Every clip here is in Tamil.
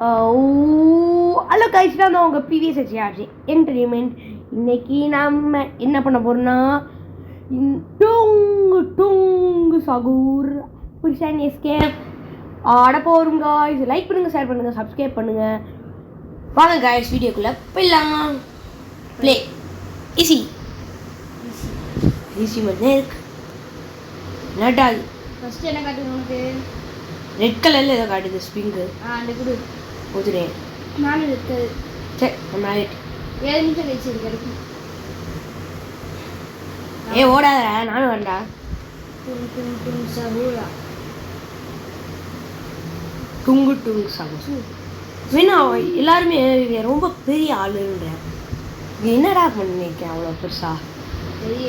ஹலோ கைஸ், தான் உங்கள் பிவிஎஸ் ஹெச்ஆர்ஜி என்டர்டைன்மெண்ட். இன்னைக்கு நம்ம என்ன பண்ண போகிறோம்னா டுங்கு சகூர் புருஷன் எஸ்கேப் ஆட போகிறோம் காய்ஸ். லைக் பண்ணுங்கள், ஷேர் பண்ணுங்கள், சப்ஸ்கிரைப் பண்ணுங்கள். வாங்க காய்ஸ், வீடியோக்குள்ளே போயிடலாம். ப்ளே ஈஸி ஈஸி மட்டும் இருக்கு. நட்டாது ஃபஸ்ட்டு என்ன காட்டுது உனக்கு? ரெட் கலரில் ஏதோ காட்டுது ஸ்ப்ரிங்கு. அந்த குடு ஊற்றுறேன். நானும் இருக்குது. சரி, நம்ம ஆகிட்டு 7 நிமிஷம் கழிச்சு இது கிடைக்கும். ஓடாத, நானும் வரண்டா. சகூரா டுங்கு சகூ வேணா. எல்லாருமே ரொம்ப பெரிய ஆளுன்ற என்னடா பண்ணிருக்கேன் அவ்வளோ பெருசா? பெரிய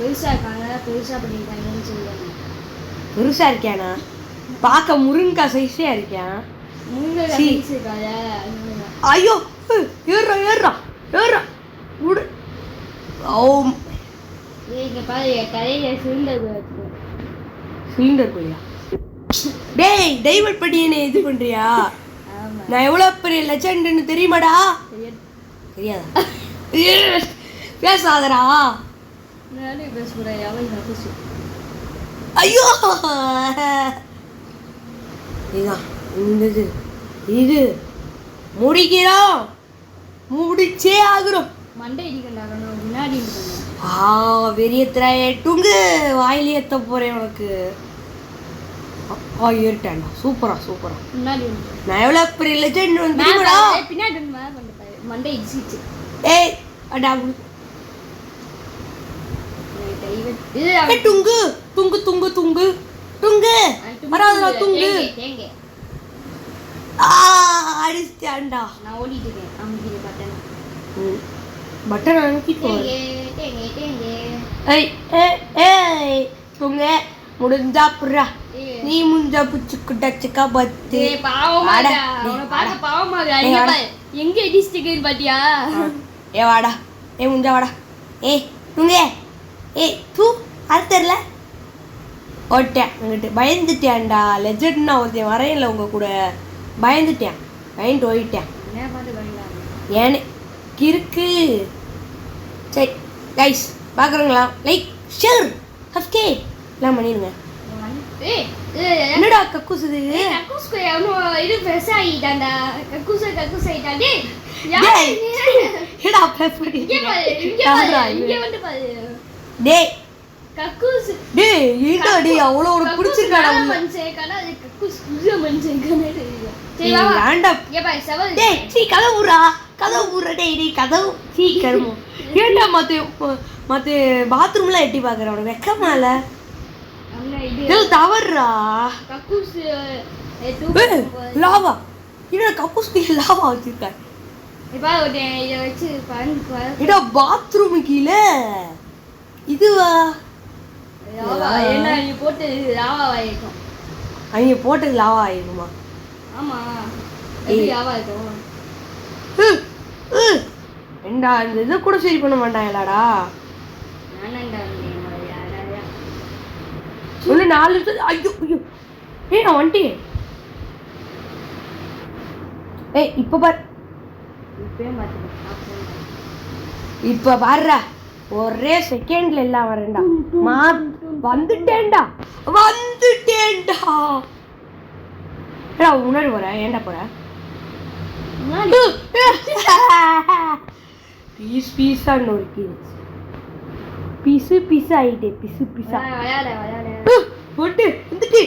பெருசாக இருக்காங்க, பெருசாக பண்ணியிருக்காங்கன்னு சொல்லுவாங்க. பெருசா இருக்கியானா? பார்க்க முருங்கா சைஸே இருக்கேன். ஐயோ, ஏறா ஏறா ஏறா விடு. சிலிண்டர் போயா? டேய், டைவர்ட் பண்ணி என்ன இது பண்றியா? நான் எவ்வளவு பெரிய லெஜெண்ட்னு தெரியுமாடா? தெரியாதா? பேசாதடா. ஐயோ, இதுதான் இந்த இது முடிக்கிறோம், முடிச்சே ஆகுறோம். மண்டை இடிக்கணும் முன்னாடி வெறியத்துறாயே டுங்கு வாயிலே ஏற்ற போறேன் உனக்கு. ஏறிட்டேன்டா. சூப்பரா சூப்பரா. நான் எவ்வளோ பெரிய லெஜெண்ட் வந்து பின்னாடி மண்டை இடிச்சிச்சு. ஏய் அடா டுங்கு துங்கு துங்கு துங்கு டுங்கு வராதுடா டுங்கு. அடிச்சான்டா. நான் ஓடிட்டு இருக்கேன். அமுக்கிடு பட்டன். பட்டன் அமுக்கி போறேன். ஏய் ஏய் ஏய் டுங்கு முடிஞ்சா புறா. நீ முஞ்சா புச்சுக்குட்ட சிக்கா பத்து. ஏய் பாவமாடா. அவன பார்க்க பாவமாடா. எங்க இடிச்சிட்டீங்க பாத்தியா? ஏ வாடா. ஏ முஞ்சா வாடா. ஏய் டுங்கு. ஏய் தூ அர்த்தர்ல ஓட்டேன். அங்கிட்டு பயந்துட்டேன்டா. லெஜெண்ட்னா ஒருத்தன் வரையில உங்க கூட பயந்துட்டேன். பயந்து ஓயிட்டேன். ஏன்னு கிறுக்கு. சரி கைஸ், பார்க்குறீங்களா? லைக் ஷேர் சப்ஸ்கிரைப் எல்லாம் பண்ணிடுங்க. என்னடா கக்கூசுது? இது பெருசா ஆகிட்டான்டா. கக்கூசை ஆகிட்டாண்டே. ஏடா ப்ளஸ் பண்ணி இங்க வந்து பாரு. டேய் கக்கூஸ். டேய் ஏடா டேய் அவ்வளோ உனக்கு பிடிச்சிருக்காடா? மனுஷே கனா கக்கூஸ் புது மனுஷே கனா. சரி வா வேண்டா. ஏ பாய் சவல். டேய் சீ கதவுறா கதவுற. டேய் டேய் கதவு சீ கருமோ. ஏண்டா மத்த பாத்ரூம்ல எட்டி பார்க்கற? உனக்கு வெக்கமா இல்ல? இது தவறுடா. கக்கூஸ் லாவா. என்ன கக்கூஸ்க்கு லாவா வச்சிருக்க? இப்ப இத வச்சு பாருங்க. இதோ பாத்ரூம் கீழ இதுவா? லாவா என்ன நீ போட்டு லாவா ஆயிடும். அங்க போட்டு லாவா ஆயிடுமா? ஆமா, இது லாவா ஆயிடும். ஏண்டா இந்த இத கூட சரி பண்ண மாட்டாங்களாடா? நானண்டா யாரா சொல்லு 4 நிமிஷம். ஐயோ ஐயோ. ஏய் நான் வந்துட்டேன். ஏய் இப்ப பாரு. இப்பவே மாத்திட்டேன். இப்ப பாருடா, ஒரே செகண்ட்ல எல்லாம் வரேன்டா. வந்துட்டேன்டா. ஏடா முன்னாடி போற? ஏன்டா போற? பீஸ் பீஸா நொறுக்கி பிசு ஆயிட்டே. பிசா போட்டு வந்துட்டே.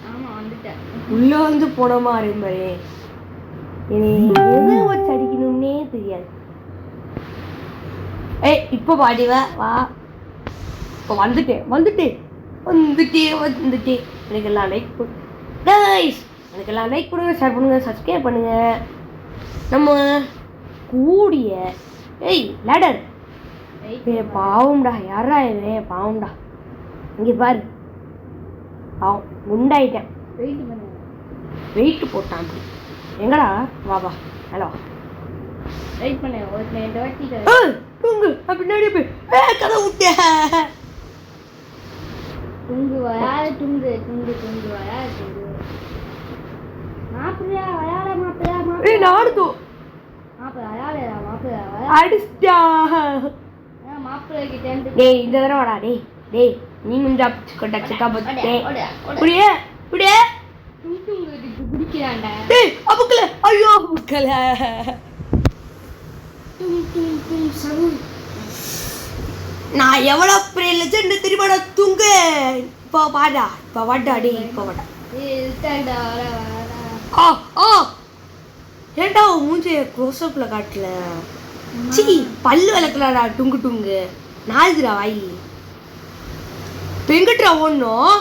ஆமா வந்துட்டேன். உள்ள வந்து போன மாதிரி எது வச்சு அடிக்கணும்னே தெரியாது. ஏய் இப்போ பாடி வா. இப்போ வந்துட்டேன். எனக்கெல்லாம் லைக் கைஸ், எனக்கெல்லாம் லைக் பண்ணுங்க, ஷேர் பண்ணுங்க, சப்ஸ்கிரைப் பண்ணுங்க. நம்ம கூடிய ஏய் லேடர். பாவம்டா. யாரா இவன்? பாவம்டா. இங்கே பாரு, பாவம் குண்டாயிட்டேன். வெயிட் போட்டான் அப்படி. எங்கடா? வா ஹலோ வெயிட் பண்ணு. ஒரு 2 வாட்டி டுங்கு பின்னாடி போய் கதை விட்டே. டுங்கு வராது. டுங்கு வராது. மாப்பிள்ளையா விளையாட மாப்பிள்ளையா ஏய் நாடுதோ மாப்பிள்ளை விளையாடா மாப்பிள்ளை அடிச்சா மாப்பிள்ளை கிட்ட டேய் இந்த தடவை வாடா டேய் நீ முஞ்சா கொட்ட சிக்கா பத்தே புடியே புடியே உங்களுக்கு பிடிக்கிறான்டா டேய் அபுக்கல ஐயோ அபுக்கல நான் எவ்வளவு பெரிய லெஜெண்ட் தெரியுமாடா துங்க இப்போ வாடா டேய் இப்போ வாடா ஆ ஆ ஏன்டா உன் மூஞ்சிய க்ளோஸ்அப்ல காட்டல சீ பல்லு விளக்கலடா டுங்கு நாளுதுடா வாய் பெங்கட்ரா ஒன்றும்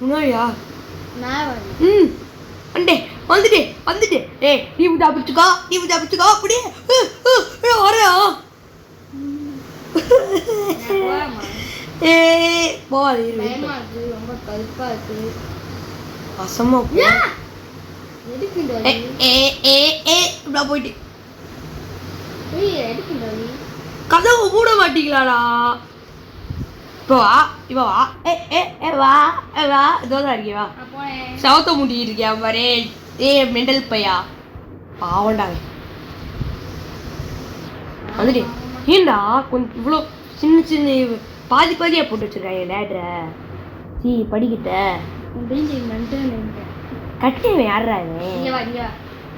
முன்னாடியா ம் அண்டே வந்துட்டே ஏய் நீ தப்பிச்சுக்கோ அப்படியே வரையா ஏய் போவாது ரொம்ப கருப்பா இருக்கு அசமா இப்படா போயிட்டு கதவு மூட மாட்டீங்களாடா இப்போ வா வா இதோதான் இருக்கே வா சவத்த முடி இருக்கியா பாரு மெண்டல் பையா பாவண்டா வந்துட்டு ஏண்டா கொஞ்சம் இவ்வளோ சின்ன பாதியா போட்டு வச்சிருக்காங்க லேட்ர சீ படிக்கிட்ட கட்டினவன் யாரா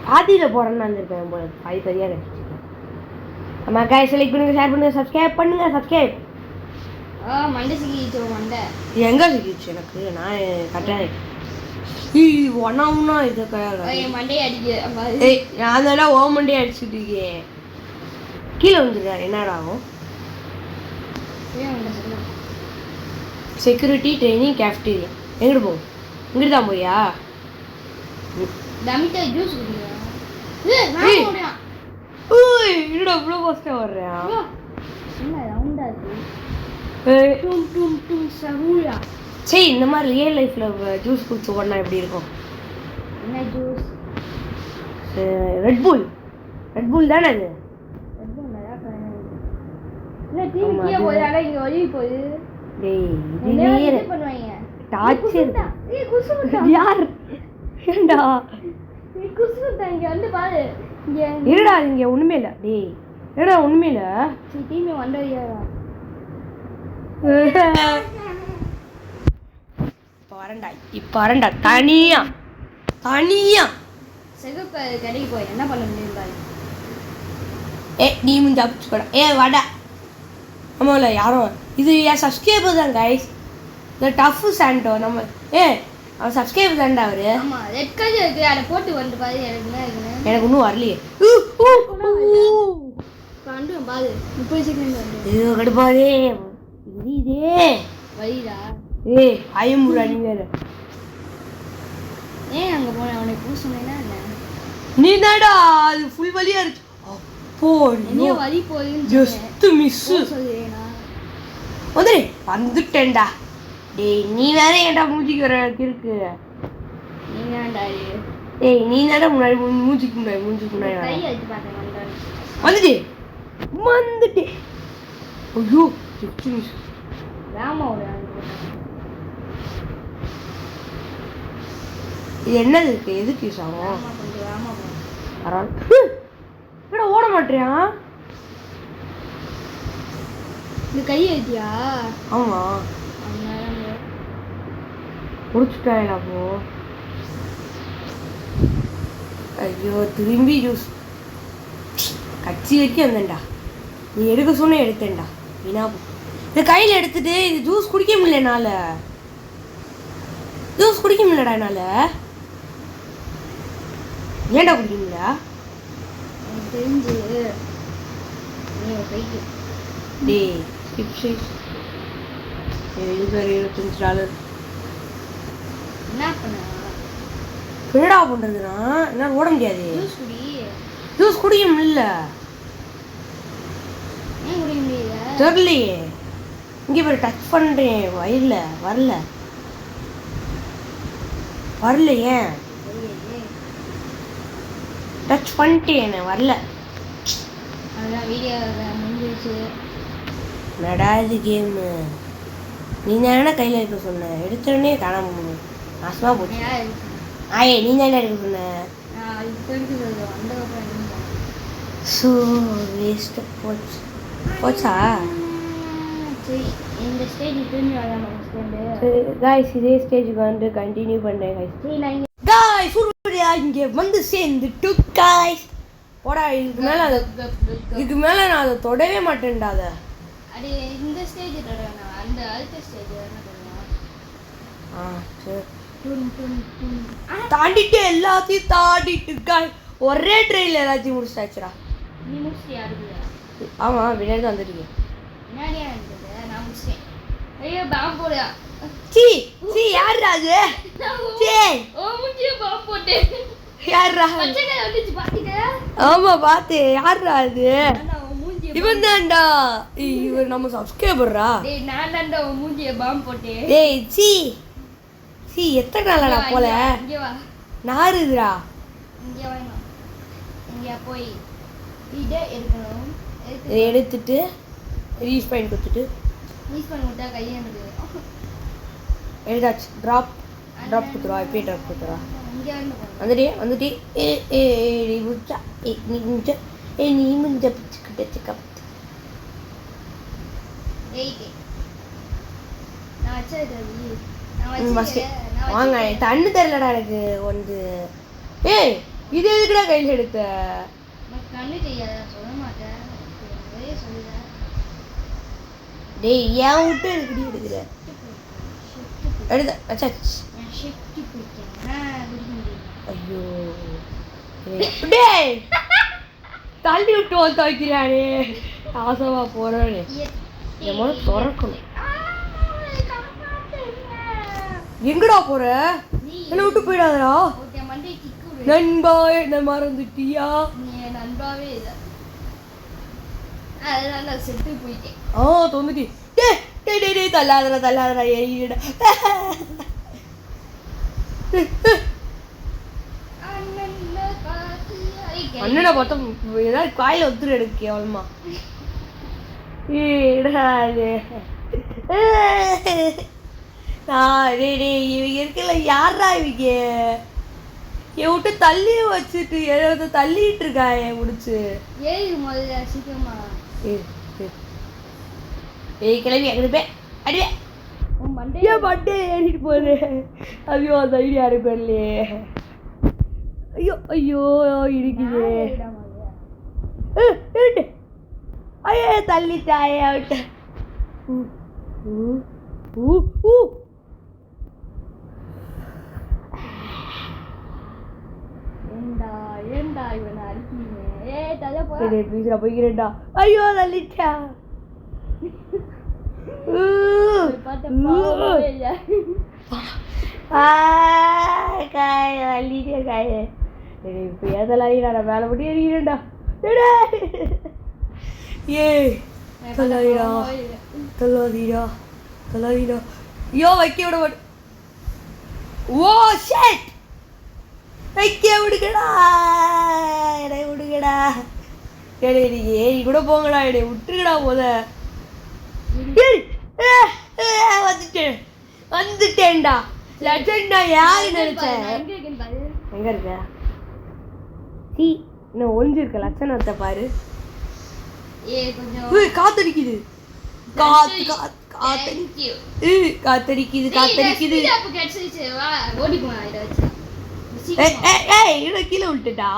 பாதியில் போகிறேன்னு வந்திருப்பேன் போல பாதியாக கட்டிச்சிருக்கேன் ஆமாம் காய் செலக்ட் பண்ணுங்கள் ஷேர் பண்ணுங்கள் சப்ஸ்கிரைப் எங்கே சிக்கிச்சு எனக்கு நான் கட்டேன் ஒன்னா இது நான் தானே ஓ மண்டையை அடிச்சுட்டு இருக்கேன் கீழே வந்துருக்கேன் என்னடா ஆகும் செக்யூரிட்டி ட்ரைனிங் கேஃப்டீரியா எங்கிட்டு போகும் இங்கிட்டு தான் போறியா ஜூஸ் என்னடா இவ்வளோ ஃபஸ்ட்டாக வர்றியா சரி இந்த மாதிரி ரியல் லைஃப்பில் ஜூஸ் குடிச்சு ஓடனா எப்படி இருக்கும் என்ன ஜூஸ் ரெட் புல் தானே அது யார் ஏண்டா இருடா இங்க ஒண்ணுமே இல்ல டேய் ஏடா ஒண்ணுமே இல்ல திரும்பி வந்தறியா இப்ப வரண்டா தனியா செகப்பு கடைக்கு போய் என்ன பண்ண முடியும் பாரு நீ முஞ்சா பிடிச்சுக்கோடா வாடா ஆமாம்ல யாரோ இது என் சப்ஸ்கிரைபர் தான் கைஸ் இந்த டஃப் சாண்டோ நம்ம அவன் சப்ஸ்கிரைபர் தான்டா அவரு ஆமாம் ரெட் கலர் இருக்கு அதை போட்டு வந்து பாரு எனக்கு இன்னும் வரலையே கண்டு பாரு 30 செகண்ட் வந்து இது கடுப்பாதே இதே வலிடா ஐயமுடா நீ வேற அங்கே போன அவனுக்கு பூ சொன்னேன்னா நீ தான்டா அது ஃபுல் வலியா இருக்கு அப்போ வலி போய் ஜஸ்ட் மிஸ் வந்துட்டேன்டா டேய் நீ வேற ஏன்டா மூஞ்சிக்கு வர இருக்கு நீ தான்டா முன்னாடி மூஞ்சிக்கு முன்னாடி வந்துட்டு ஐயோ ஜஸ்ட் மிஸ் இது என்னது இருக்கு எதுக்கு யூஸ் ஆகும் என்னடா ஓட மாட்டியா இந்த கை ஏத்தியா ஆமா முடிச்சுட்டாயா அப்போ ஐயோ திரும்பி ஜூஸ் கட்சி வரைக்கும் வந்தேன்டா நீ எடுக்க சொன்ன எடுத்தேன்டா வீணா இந்த கையில் எடுத்துட்டு இது ஜூஸ் குடிக்க முடியல என்னால் என்னால் ஏன்டா குடிக்க முடியல தெரிஞ்சு டேய் $25 என்ன பண்ண என்னடா பண்ணுறதுன்னா என்னால் ஓட முடியாது ஜூஸ் குடிக்க முடியல தெரியலையே இங்கே போய் டச் பண்ணுறேன் வயிறில் வரல ஏன் டச் பண்ணிட்டேன் வரல நடா இது கேமு நீ தானே கையில் இருக்க சொன்ன எடுத்தோடனே காணாம நாசமாக போச்சு ஆயே நீ தான் எடுக்க சொன்ன. இப்போ எடுக்கிறது அந்த ஸோ வேஸ்ட்டு போச்சா? சரி இந்த ஸ்டேஜ் திரும்பி வரலாம் ஸ்டேண்டு. சரி காய்ஸ் இதே ஸ்டேஜுக்கு வந்து கண்டினியூ பண்ணுறேன் காய்ஸ். சரி நான் காய்ஸ் சூர்யா இங்கே வந்து சேர்ந்துட்டு காய்ஸ் போடா. இதுக்கு மேலே நான் அதை தொடவே மாட்டேன்டா. அதை அது இந்த ஸ்டேஜ் தொடங்க அந்த அடுத்த ஸ்டேஜ் என்ன பண்ணுவோம். சரி டும் தாண்டிட்டு எல்லாத்தையும் தாண்டிட்டு காய்ஸ் ஒரே ட்ரெயினில் எல்லாத்தையும் முடிச்சாச்சுடா. நீ முடிச்சிட்டியா அதுக்குள்ள? ஆமாம் விளையாட்டு தான் வந்துட்டீங்க. என்னடியா இருந்தது? நான் முடிச்சிட்டேன். ஐயோ பாம்பு போடுயா. சி யாருடா அது? ஓ மூஞ்சிய பாம்பு போட்டேன். யாருடா? பச்சைக்கா வந்துச்சு பாத்தீங்களா? ஆமா பார்த்தேன். யாருடா அது? நான் உன் மூஞ்சிய இவன் தான்டா. இவர் நம்ம சப்ஸ்கிரைபர்ரா. டேய் நான் தான்டா உன் மூஞ்சிய பாம்பு போட்டேன். டேய் சி எத்தனை நாளாடா போல? இங்க வா. நாருதுடா. இங்க வா. இங்க போய் இத எடுக்கணும். இதை எடுத்துட்டு ரீஸ் பாயிண்ட் கொடுத்துட்டு யூஸ் பண்ண விட்டா கையை எனக்கு எடுத்தாச்சு. ட்ராப் கொடுத்துருவா. இப்பயே ட்ராப் கொடுத்துருவா. இங்கே வந்து வந்துட்டு நீ முடிச்சா நீ முடிஞ்ச பிச்சுக்கிட்ட நான் வச்சது வாங்க தண்ணு தெரியலடா எனக்கு வந்து. ஏய் இது எதுக்குடா கையில் எடுத்த? கண்ணு தெரியாத சொல்ல மாட்டேன். சொல்லுங்க டேய் ஏன் விட்டு எதுக்குடி எடுக்கிற? எடுத்த அச்சாச்சு. ஐயோ டேய் தள்ளி விட்டு வந்து வைக்கிறானே. ஆசமா போறானே. இந்த மாதிரி திறக்கணும். எங்கடா போற? என்ன விட்டு போயிடாதடா. நண்பா என்ன மறந்துட்டியா? நண்பாவே இல்லை. அதனால நான் செத்து போயிட்டேன். தொந்துட்டி. டேய் தள்ளாதடா ஏறிடா. அண்ணனை பார்த்தா ஏதாவது காயில ஒத்துரு எடுக்க கேவலமா. இவங்க இருக்கல யாரா இவங்க? என் விட்டு தள்ளி வச்சுட்டு ஏதாவது தள்ளிட்டு இருக்கா என் முடிச்சு. ஏய் முதல்ல சீக்கிரமா கிளம்பி அடிப்பே அடிவே மண்டே ஏறிட்டு போகுது. ஐயோ அந்த ஐடியா இருப்பேன்லையே. ஐயோ இருக்குது. ஐயோ தள்ளிட்டாயே விட்ட. ஏண்டா இவனை அடிக்கிறீங்க? போய்கிறேன்டா. ஐயோ தள்ளிட்டா. இப்போ ஏதெல்லாம் வேலை பட்டி எறிகிறேன்டா. ஏ தள்ளாதீடா. ஐயோ வைக்க விட மாட்டேன். ஓ ஷிட் வைக்க விடுங்கடா. என்னை விடுங்கடா. ஏறி கூட போங்கடா. என்னை விட்டுருங்கடா போத. வந்துட்டேன்டா. லெஜெண்டா யாரு நினைச்சேன்? எங்க இருக்க? இன்னும் ஒளிஞ்சிருக்க லட்சணத்தை பாரு. காத்தடிக்குது. காத்தடிக்குது. கீழே விட்டுட்டா.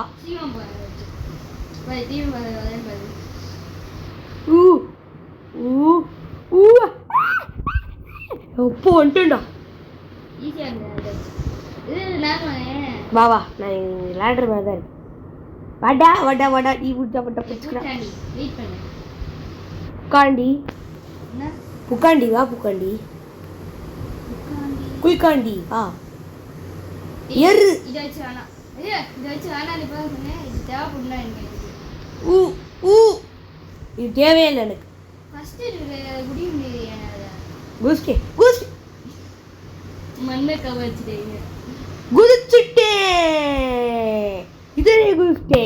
எப்போ வந்துட்டா. வா நான் விளையாடுற மாதிரி தான் இருக்கு. வாடா நீ விட்டா புக்காண்டி வா குயிக்காண்டி வா. எரு இது தேவையில்லை எனக்கு. குதிச்சுட்டே இதே குதிச்சுட்டே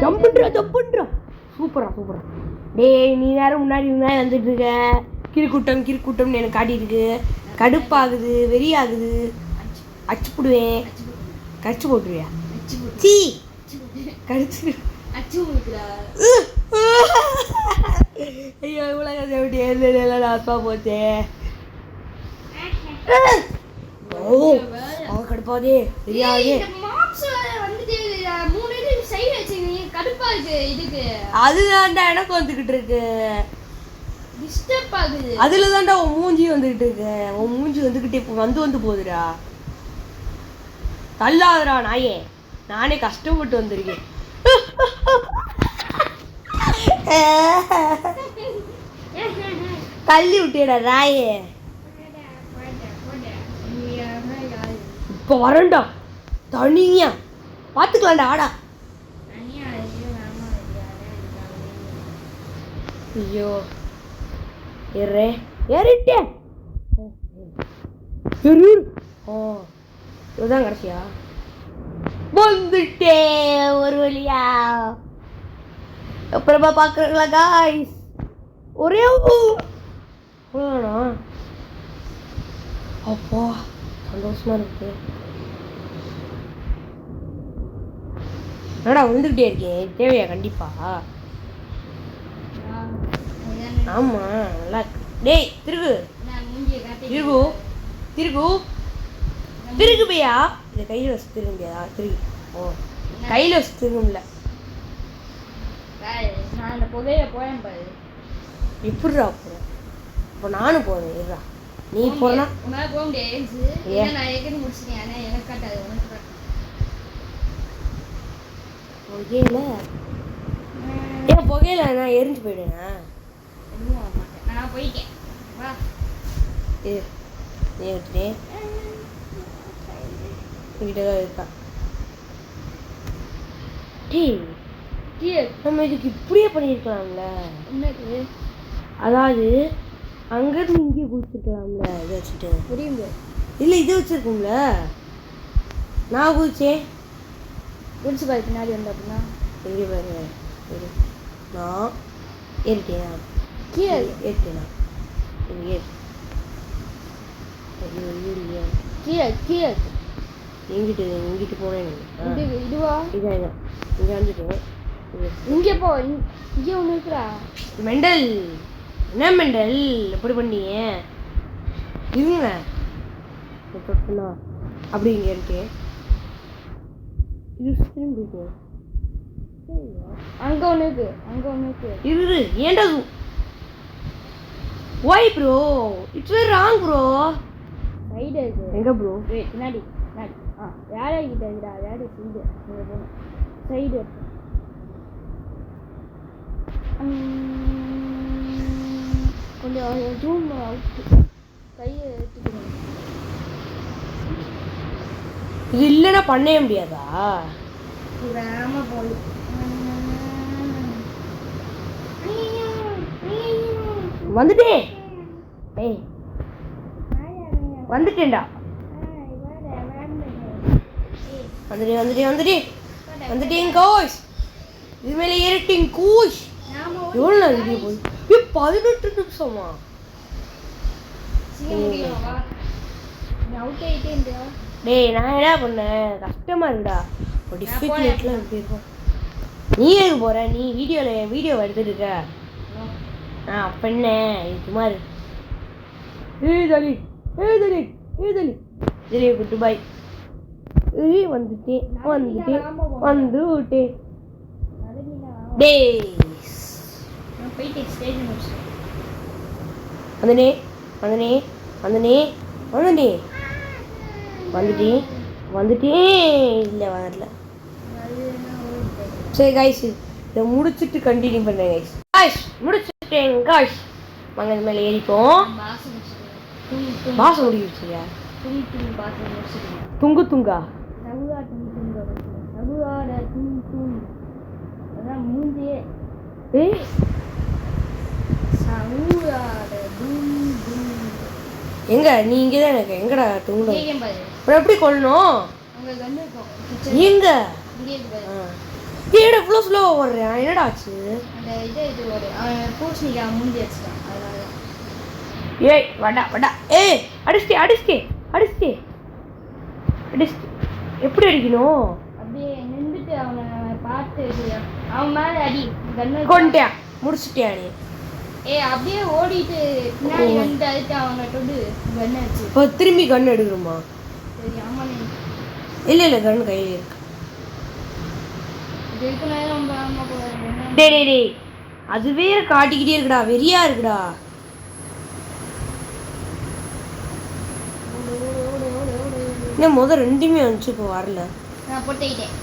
ஜம்புன்றா. சூப்பரா டேய் நீ நேரம் முன்னாடி வந்துட்டு இருக்க. கிறுக்கூட்டம்னு எனக்கு காட்டியிருக்கு. கடுப்பாகுது, வெறியாகுது. அச்சு போடுவேன். கடிச்சு போட்டுருவியா? சீ கடிச்சு ஐயோ இவ்வளோ எப்படி எல்லாம் அப்பா போச்சே. அவன் கடுப்பாதே தெரியாது. அதுதான்டா எனக்கு வந்துகிட்டு இருக்கு. அதுல தான்டா உன் மூஞ்சி வந்துகிட்டு இருக்கு. உன் மூஞ்சி வந்துகிட்டே வந்து போகுதுடா. தள்ளாதடா நாயே. நானே கஷ்டப்பட்டு வந்திருக்கேன். தள்ளி விட்டேடா நாயே. இப்போ வரண்டா தனியா பார்த்துக்கலாம்டா ஆடா. ஐயோ ஏறிட்டேன். இதுதான் கடைசியா வந்துட்டேன் ஒரு வழியா. அப்புறமா பார்க்குறீங்களா காய்ஸ்? ஒரே அவ்வளோதானா? அப்பா சந்தோஷமா இருக்கு. என்னடா வந்துக்கிட்டே இருக்கேன். தேவையா? கண்டிப்பா ஆமா நல்லா இருக்கு. டேய் திருகு திருகு திருகு திருகு பையா. இதை கையில் வச்சு திருக முடியாதா? திருகு. ஓ கையில் வச்சு திருகும்ல. எப்படிடா போகிறேன்? இப்போ நானும் போகிறேன். இருடா நீ போனா போக முடியாது. நான் ஏற்கனவே முடிச்சிட்டேன். ஆனால் எனக்கு காட்டாது, உனக்கு காட்டு. புகையில ஏன் புகையில நான் எரிஞ்சு போயிடுவேன். நான் போயிட்டேன். வா நீ விட்டுட்டேன். இங்கிட்டதான் இருக்கா. நம்ம இதுக்கு இப்படியே பண்ணியிருக்கலாம்ல. என்னது? அதாவது அங்கேருந்து இங்கேயே குதிச்சிருக்கலாம்ல. இதை வச்சுட்டு புரியுங்க. இல்லை இதை வச்சுருக்கோம்ல. நான் குதிச்சேன். குடிச்சு பாரு பின்னாடி வந்து. அப்படின்னா எங்கே பாரு. நான் ஏறிட்டேனா? கீழே ஏறிட்டேனா? ஏறு. கீழே கீழே எங்கிட்டு போனேன். இதுவா? இதான் இங்கே வந்துட்டேன். இங்கே போ. இங்கே ஒன்று இருக்குடா. மெண்டல் என்ன மெண்டல் எப்படி பண்ணீங்க? இருங்க அப்படி இங்கே இருக்கேன். இது திரும்பிட்டு அங்கே ஒன்று இருக்கு. அங்கே ஒன்று இருக்கு. இரு ஏன்டா why bro? It's very wrong bro. Side இருக்கு. எங்கே ப்ரோ? பின்னாடி பின்னாடி. வேலை கிட்ட இருக்குடா. வேலை சைடு. இங்கே போகணும். சைடு கொஞ்சம் ஜூம் அவுட்டு. கையை எடுத்துக்கணும். இது இல்லைன்னா பண்ணவே முடியாதா? வேமா போய் வந்துட்டேன். ஏய் வந்துட்டேன்டா. வந்துட்டேன் கோஷ். இது மேலே ஏறிட்டேன் கூஷ். எவ்வளோ நாள் வீடியோ போய் 18 நிமிஷமா? டேய் நான் என்ன பண்ணேன்? கஷ்டமா இருக்குடா. ஒரு டிஃபிகல்ட்லாம் எப்படி இருக்கும்? நீ எதுக்கு போகிற? நீ வீடியோ எடுத்துட்டு இருக்க. அப்போ என்ன சும்மா இருக்கு. சரி குட் பாய். வந்துட்டேன். டேய் வந்துட்டேன். இல்லை வரல. சரி காய்ஸ் இதை முடிச்சுட்டு கண்டினியூ பண்ணுறேன் காய்ஸ். முடிச்சுட்டேன் காய்ஸ். வாங்க இது மேலே ஏறிப்போம். பாசம் முடிக்கிடுச்சியா? துங்கா மூஞ்சியே. ஏய் எங்க நீ இங்கே தான் இருக்க. எங்கடா தூங்கணும்? அப்புறம் எப்படி கொள்ளணும்? எங்க ஏடா இவ்வளோ ஸ்லோவாக ஓடுறேன். என்னடா ஆச்சு? ஏய் வடா ஏய் அடிச்சிட்டே எப்படி அடிக்கணும்? அப்படியே நின்றுட்டு அவனை பார்த்து அவன் மேலே அடி கண்ணு கொண்டேன் முடிச்சிட்டியா நீ? அப்படியே ஓடிட்டு பின்னாடி வந்து அதுக்கு அவனை தொட்டு கண்ணு வச்சு இப்போ திரும்பி கண் எடுக்கணுமா? சரி ஆமாண்ணே. இல்லை கண் கையில் இருக்கு. இதுக்கு நேரம் ரொம்ப ஆமாம் போகிறேன். டே அது வேற காட்டிக்கிட்டே இருக்குடா, வெறியா இருக்குடா. இன்னும் முதல் ரெண்டுமே வந்துச்சு, இப்போ வரல. நான் போட்டுக்கிட்டேன்.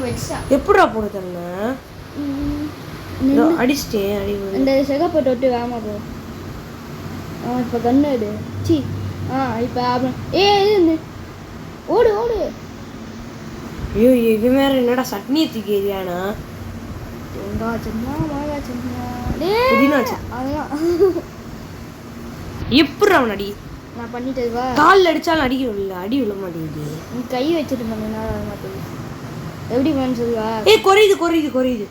வச்சுட்டான். எப்படா போட தரல? அடிச்சிட்டேன். அந்த சிகப்பை தொட்டு வேமா போ. இப்போ கண்ணு எடு. சி இப்போ அப்புறம் இது ஓடு ஓடு. ஐயோ இவன் வேற என்னடா சட்னியை தூக்கி எரியானா? தேங்காய் சட்னா மிளகாய் சட்னா அதெல்லாம் எப்படி அவன் அடி? நான் பண்ணிட்டது வா. காலில் அடிச்சாலும் அடி விழ மாட்டேங்குது. நீ கை வச்சுட்டு பண்ணா வர மாட்டேங்குது. எப்படி பண்ண சொல்லுவா? குறையுது.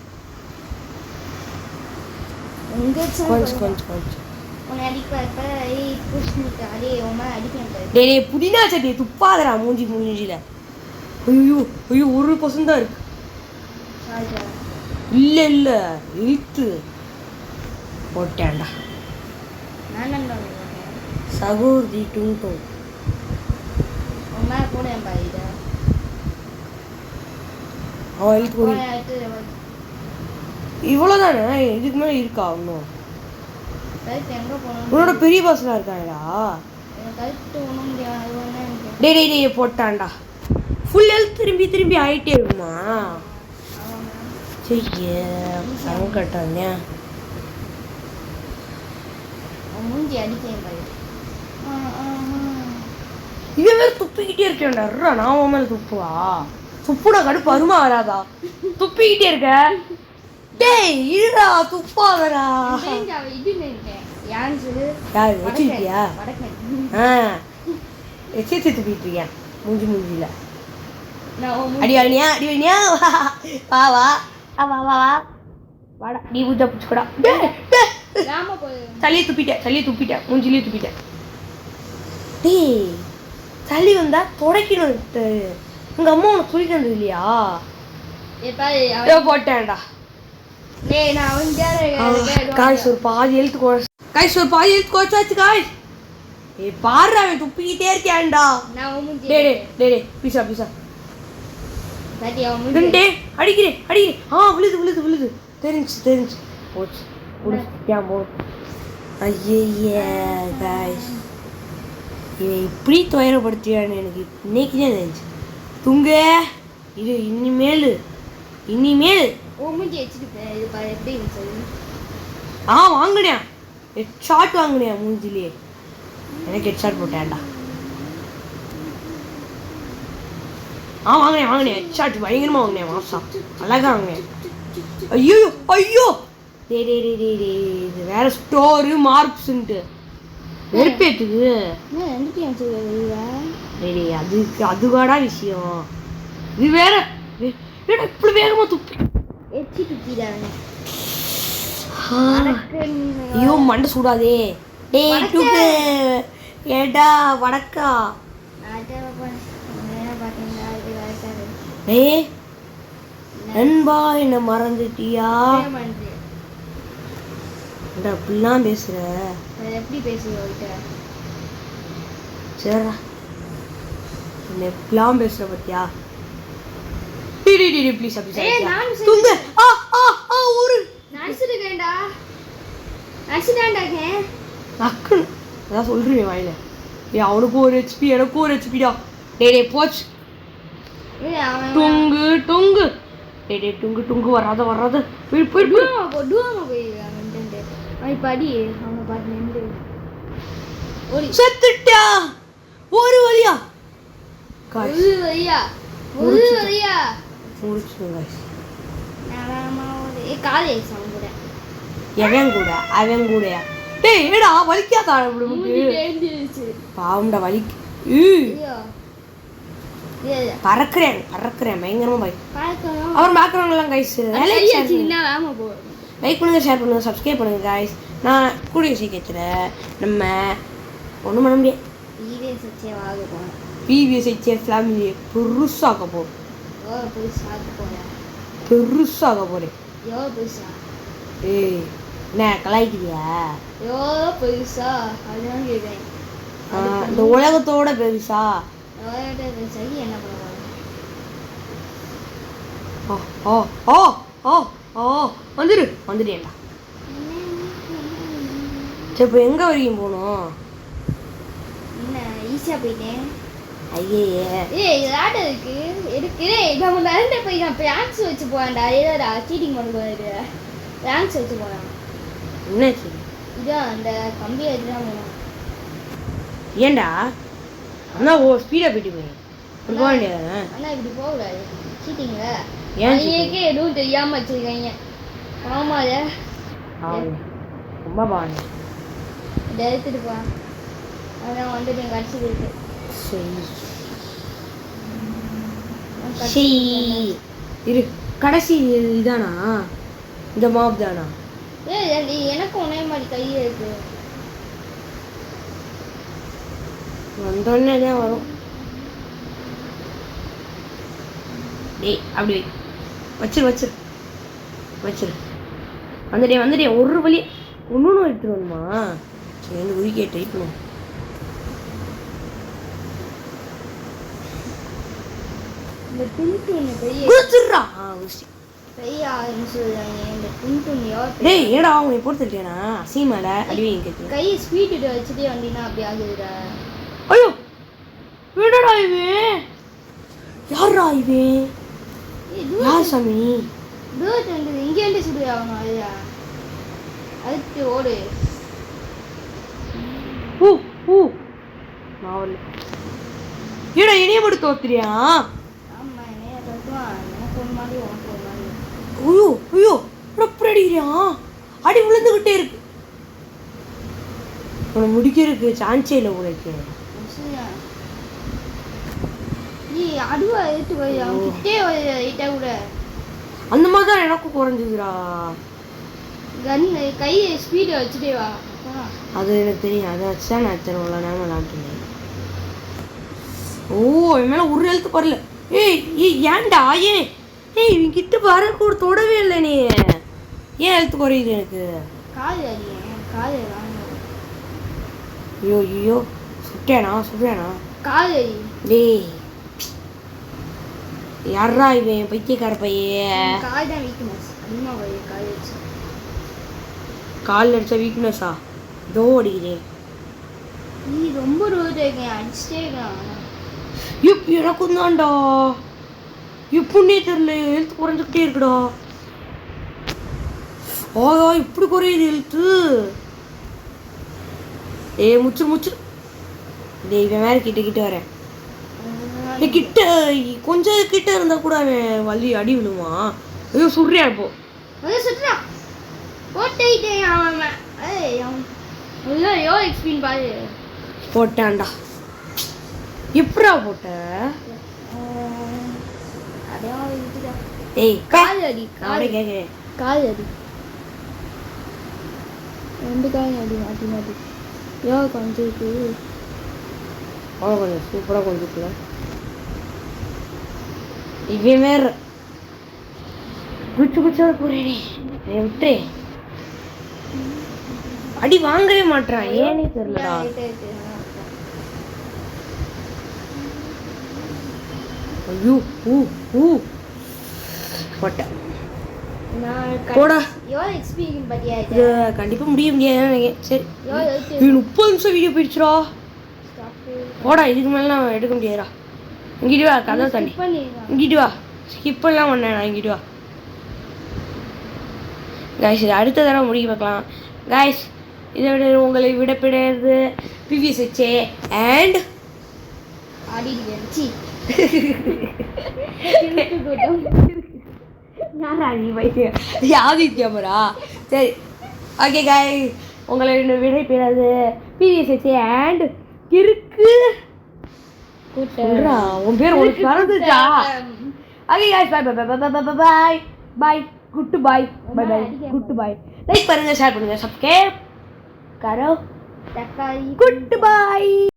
கொஞ்சம் உன்னை அடிப்ப புஷ்ணிக்கா அடே உமா அடிப்பேன். டே புதினா சட்னி துப்பாதரா மூஞ்சில. ஐயோ 1% தான் இருக்கு. இல்ல இழுத்து போட்டேன்டா. நான் சகோதரி டும் உமா போடேன் பாயிடா. இவ்வளோதானே? இதுக்கு மேலே இருக்கா இன்னும்? எங்க போனோம்? உன்னோட பெரிய பசங்க இருக்காங்கடா. டே போட்டான்டா. ஃபுல் ஹெல்த் திரும்பி ஆகிட்டே இருக்குமா? சரி சங்கட்டாங்க. மூஞ்சி அடிக்கேன் பாரு. இவன் வேறு துப்பிக்கிட்டே இருக்கேன்டா. நான் உன் மேலே துப்புவா? துப்புனா கடுப்பு அருமா வராதா? துப்பிக்கிட்டே இருக்க. டேய் இருடா துப்பாதடா. யாரு வச்சுக்கிட்டியா? எச்சி துப்பிட்டுருக்கியா மூஞ்சில? அடி வாங்கினியா? வா வாடா நீ ஊத்த பிடிச்சிக்கூடா. சளியை துப்பிட்டேன் மூஞ்சிலே துப்பிட்டேன். டேய் சளி வந்தா துடைக்கணும். உங்க அம்மா உனக்கு சொல்லி தந்தது இல்லையா? போட்டேன்டா. காய்ஸ் ஒரு பாதி எழுத்து குறைச்சாச்சு. காய்ஸ் பாரு அவன் துப்பிக்கிட்டே இருக்கான்டா. டே பீசா அடிக்கிறேன். விழுது தெரிஞ்சு போச்சு. ஐயே காய்ஸ் இவன் இப்படி துயரப்படுத்தியான்னு எனக்கு இன்னைக்கு தான் தெரிஞ்சு. துங்க இது இனிமேல் வாங்கினேன். ஹெட்ஷாட் வாங்கினேன் மூஞ்சிலே. எனக்கு ஹெட்ஷாட் போட்டேன்டா. வாங்கினேன் ஹெட்ஷாட் பயங்கரமா வாங்கினேன். மாசம் அழகா வாங்கினேன். ஐயோ டே இது வேற ஸ்டோரு மார்க்ஸ்ன்ட்டு வெறுப்பேத்துது. அதுவாடா விஷயம். இது வேற இப்படி வேகமா துப்பி ஐயோ மண்டை சூடாதே. ஏடா வடக்கா நண்பா என்ன மறந்துட்டியா? அப்படிலாம் பேசுற? எப்படி பேசுறா? சரிடா என்ன எப்படிலாம் பேசுற பத்தியா? ப்ளீஸ் தூங்க. அதான் சொல்றேன் வாயில. அவனுக்கும் ஒரு ஹெச்பி எனக்கும் ஒரு ஹெச்பிடா. டே போச்சு. டுங்கு டுங்கு வராத செத்துட்டா. ஒரு வழியா அவன் கூட டேய் ஏடா வலிக்காதா? பாவம்டா வலிக்கு. பறக்கிறேன் பயங்கரமா அவர் பார்க்குறவங்களாம் கைஸ் லைக் பண்ணுங்க, ஷேர் பண்ணுங்க, சப்ஸ்கிரைப் பண்ணுங்க கைஸ். நான் கூடிய சீக்கிரத்தில் நம்ம ஒன்றும் பண்ண முடியாது. பிவிஎஸ்ஐ ஃபேமிலியை பெருசாக்க போகிறோம். எவ்வளோ பெருசா ஆக்க போகிறேன்? பெருசாக போகிறேன். எவ்வளோ பெருசா? ஏய் என்ன கலாய்க்கிறியா? எவ்வளோ பெருசா அதுதான் கேட்குறேன். இந்த உலகத்தோட பெருசா? எவ்வளோ பெருசாகி என்ன பண்ணுவாங்க? ஓ ஓ ஓ ஓ ஓ வந்துடுேன்டா. சரி இப்போ எங்கே வரைக்கும் போகணும்? என்ன ஈஸியாக போயிட்டேன். ஐயே ஏய் விளையாட்டு இருக்கு நம்ம நடந்த போய் நான் பிராங்க்ஸ் வச்சு போவேன்டா. ஏதாடா சீட்டிங் பண்ண போயிடு. பிராங்க்ஸ் வச்சு போவேன். என்னாச்சு? இதான் அந்த கம்பி வச்சுதான் போகணும். ஏன்டா அண்ணா ஸ்பீடாக போயிட்டு போய் போக வேண்டியதானே? ஆனால் இப்படி போகக்கூடாது சீட்டிங்க. ஏன் அவங்களுக்கே எதுவும் தெரியாமல் வச்சுருக்காங்க. ஆமாம் ரொம்ப பாருங்க. இதை எடுத்துட்டு போ. அதான் வந்துட்டு கடைசி இருக்கு. இரு கடைசி இதானா? இந்த மாப் தானா? எனக்கு ஒரே மாதிரி கை இருக்கு. வந்தோடனே தான் வரும். டேய் அப்படி வச்சிரு வந்துட்டேன் ஒரு வழி ஒன்று எடுத்துருவோம்மா. ரெண்டு உரிக்கே ட்ரை பண்ணுவோம். இந்த துணி பெரிய குதிச்சுடுறா. பெய்யான்னு சொல்லுவாங்க. இந்த துணியோ டேய் ஏடா அவங்க பொறுத்துட்டேனா அசி மேலே அடிவே கேட்குறேன். கை ஸ்பீட் வச்சுட்டே வந்தீங்கன்னா அப்படி ஆகுதுடா. ஐயோ விடடா இவன். யாரா இவன்? யார் சாமி? தூரத்து வந்து இங்கேருந்து சுடு ஆகணும். அதுயா அதுக்கு ஓடு. நான் ஏடா இணைய மட்டும் தோத்துறியா? ஆமா என்னைய தோத்துவான். எனக்கு ஒரு மாதிரி உனக்கு ஒரு மாதிரி. ஐயோ எப்படி அடிக்கிறான்? அடி விழுந்துகிட்டே இருக்கு. உன்னை முடிக்கிறதுக்கு சான்ஸே இல்லை உனக்கு. நீ அடுவா எடுத்து போய் அவன் கிட்டே லைட்டா கூட அந்த மாதிரி தான் எனக்கும் குறைஞ்சிதுடா. கன்னு கை ஸ்பீடை வச்சுட்டே வா. அது எனக்கு தெரியும். அதை வச்சு தான் நான் எத்தனை உள்ள நேரம் விளாண்டுருந்தேன். ஓ என் மேலே ஒரு எழுத்து பரல. ஏய் ஏன்டா ஏன் இவன் கிட்ட வர கூட தொடவே இல்லை. நீ ஏன் எழுத்து குறையுது எனக்கு? காது அடியேன் காது ஐயோ சுட்டேனா காது அடி. டேய் யாரா இவன் பைத்தியக்கார பையன்? காது தான் வீக்னஸ் அதிகமாக போய் காது அடிச்சு. காலில் அடிச்சா வீக்னஸா? இதோ அடிக்கிறேன். நீ ரொம்ப ரோடு இருக்கேன் அடிச்சுட்டே இருக்கான். எனக்கும் தான்டா எப்படின்னே தெரியல. எழுத்து குறைஞ்சிக்கிட்டே இருக்குடா. ஆகா இப்படி குறையுது எழுத்து. முச்சு டேய் இவன் வேற கிட்ட வரேன். கிட்ட கொஞ்சம் கிட்ட இருந்தா கூட அவன் வலி அடி விழுவான். ஐயோ சுடுறியா இப்போ? சுட்டுறான் போட்டேன் அவன். எவ்வளோ எக்ஸ்பீரியன் பாரு. போட்டான்டா. எப்படா போட்ட? ஏய் கால் அடி கேட்குறேன். கால் அடி ரெண்டு கால் அடி மாட்டி எவ்வளோ கொஞ்சிருக்கு. கொஞ்சம் சூப்பராக கொஞ்சிருக்குல. இவன் வேற குச்சா போறேனே விட்டுறே. அடி வாங்கவே மாட்டான். ஏனே தெரியலடா. ஐயோ போட்டேன். கண்டிப்பா முடிய முடியாது. சரி 30 நிமிஷம் வீடியோ போயிடுச்சுடா. போடா இதுக்கு மேல நான் எடுக்க முடியாதுடா. இங்கிட்டு வா கதை தண்ணி. இங்கிட்டு வா ஸ்கிப் எல்லாம் பண்ணேன். இங்கிட்டு வா காய்ஸ். இது அடுத்த தடவை முடிக்க பார்க்கலாம் காய்ஸ். இதை விட உங்களை விடப்படுறது பிவிஎஸ்ஐ அண்ட் ஆதித்யமரா. சரி ஓகே காய் உங்களை விடைபெறாது பிவிஎஸ்ஐ அண்ட் கிறுக்கு. உன் பேர் உனக்கு மறந்துச்சா? Okay guys bye bye bye bye bye bye good bye bye bye good bye. Like பண்ணுங்க ஷேர் பண்ணுங்க சப்ஸ்கிரைப் करो तकाई गुड बाय।